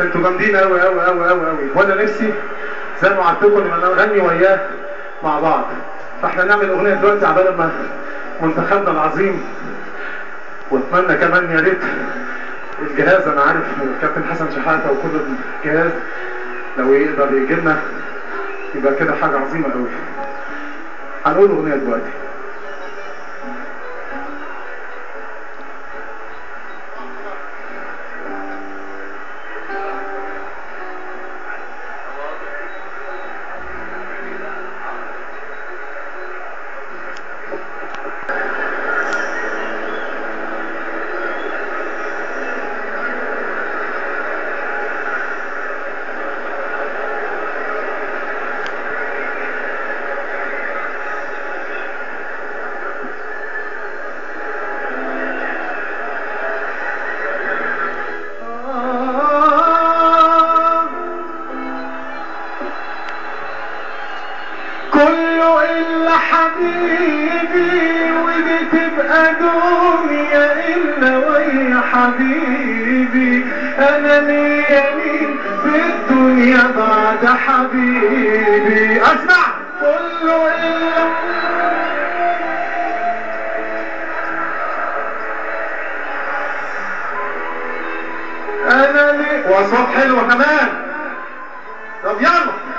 انتوا جامدين قوي قوي قوي قوي قوي، وانا نفسي زي ما وعدتكم نبقى نغني وياه مع بعض. فاحنا نعمل اغنيه دلوقتي عبال ما منتخبنا العظيم، واتمنى كمان يا ريت الجهاز، انا عارف الكابتن حسن شحاته وكل الجهاز لو يقدر يجي لنا يبقى كده حاجه عظيمه قوي. هنقول اغنيه دلوقتي. كله إلا حبيبي ودي تبقى دنيا إلا ويا حبيبي، أنا ليا مين في الدنيا بعد حبيبي. أسمع. كله إلا أنا ليه وأصوات حلوة كمان. طب يلا.